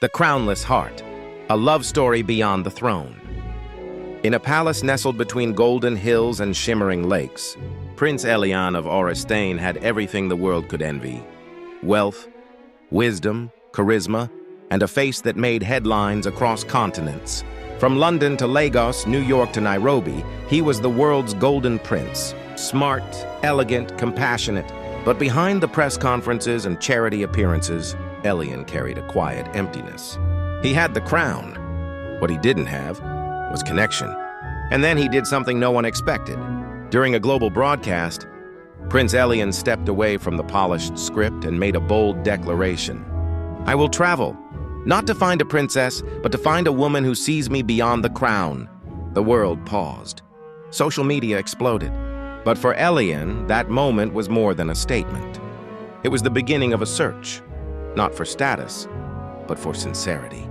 The Crownless Heart, a love story beyond the throne. In a palace nestled between golden hills and shimmering lakes, Prince Elian of Oristane had everything the world could envy. Wealth, wisdom, charisma, and a face that made headlines across continents. From London to Lagos, New York to Nairobi, he was the world's golden prince. Smart, elegant, compassionate. But behind the press conferences and charity appearances, Elian carried a quiet emptiness. He had the crown. What he didn't have was connection. And then he did something no one expected. During a global broadcast, Prince Elian stepped away from the polished script and made a bold declaration. "I will travel, not to find a princess, but to find a woman who sees me beyond the crown." The world paused. Social media exploded. But for Elian, that moment was more than a statement. It was the beginning of a search, not for status, but for sincerity.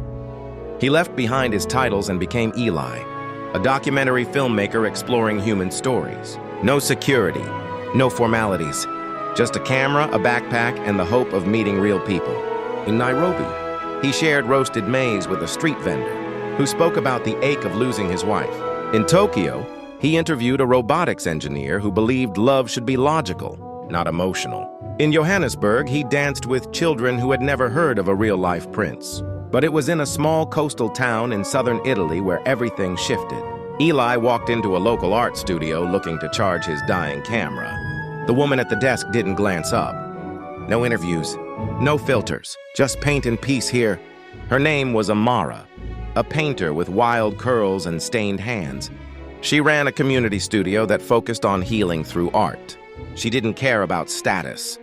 He left behind his titles and became Eli, a documentary filmmaker exploring human stories. No security, no formalities, just a camera, a backpack, and the hope of meeting real people. In Nairobi, he shared roasted maize with a street vendor who spoke about the ache of losing his wife. In Tokyo, he interviewed a robotics engineer who believed love should be logical, not emotional. In Johannesburg, he danced with children who had never heard of a real-life prince. But it was in a small coastal town in southern Italy where everything shifted. Eli walked into a local art studio looking to charge his dying camera. The woman at the desk didn't glance up. No interviews, no filters, just paint and peace here. Her name was Amara, a painter with wild curls and stained hands. She ran a community studio that focused on healing through art. She didn't care about status.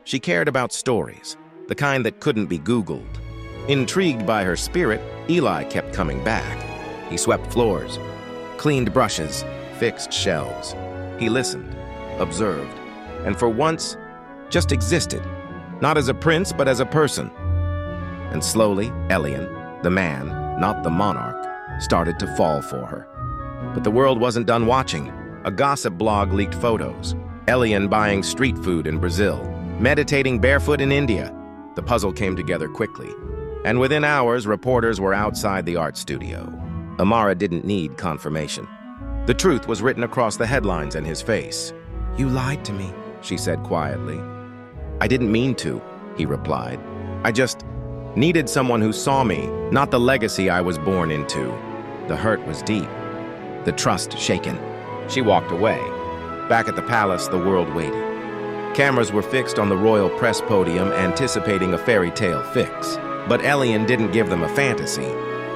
She cared about stories, the kind that couldn't be Googled. Intrigued by her spirit, Eli kept coming back. He swept floors, cleaned brushes, fixed shelves. He listened, observed, and for once, just existed, not as a prince, but as a person. And slowly, Elian, the man, not the monarch, started to fall for her. But the world wasn't done watching. A gossip blog leaked photos. Elian buying street food in Brazil, meditating barefoot in India. The puzzle came together quickly. And within hours, reporters were outside the art studio. Amara didn't need confirmation. The truth was written across the headlines and his face. "You lied to me," she said quietly. "I didn't mean to," he replied. "I just needed someone who saw me, not the legacy I was born into." The hurt was deep, the trust shaken. She walked away. Back at the palace, the world waited. Cameras were fixed on the royal press podium, anticipating a fairy tale fix. But Elian didn't give them a fantasy.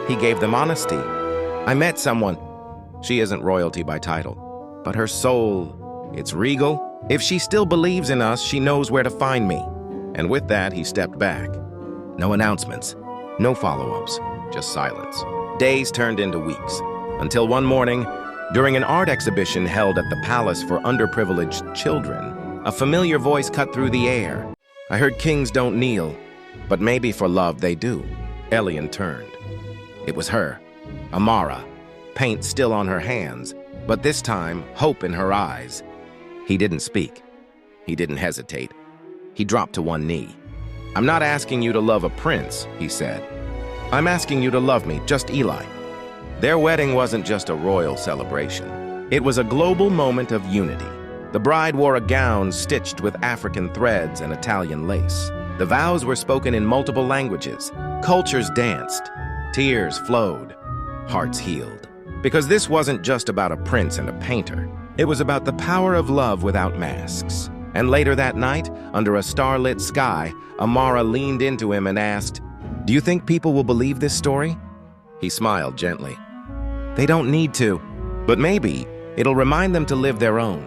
He gave them honesty. "I met someone. She isn't royalty by title, but her soul, it's regal. If she still believes in us, she knows where to find me." And with that, he stepped back. No announcements, no follow-ups, just silence. Days turned into weeks, until one morning, during an art exhibition held at the Palace for Underprivileged Children, a familiar voice cut through the air. "I heard kings don't kneel, but maybe for love they do." Elian turned. It was her, Amara, paint still on her hands, but this time, hope in her eyes. He didn't speak. He didn't hesitate. He dropped to one knee. "I'm not asking you to love a prince," he said. "I'm asking you to love me, just Eli." Their wedding wasn't just a royal celebration. It was a global moment of unity. The bride wore a gown stitched with African threads and Italian lace. The vows were spoken in multiple languages. Cultures danced. Tears flowed. Hearts healed. Because this wasn't just about a prince and a painter. It was about the power of love without masks. And later that night, under a starlit sky, Amara leaned into him and asked, "Do you think people will believe this story?" He smiled gently. "They don't need to, but maybe it'll remind them to live their own."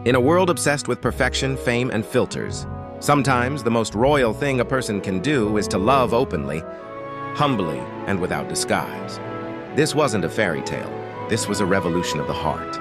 In a world obsessed with perfection, fame, and filters, sometimes the most royal thing a person can do is to love openly, humbly, and without disguise. This wasn't a fairy tale. This was a revolution of the heart.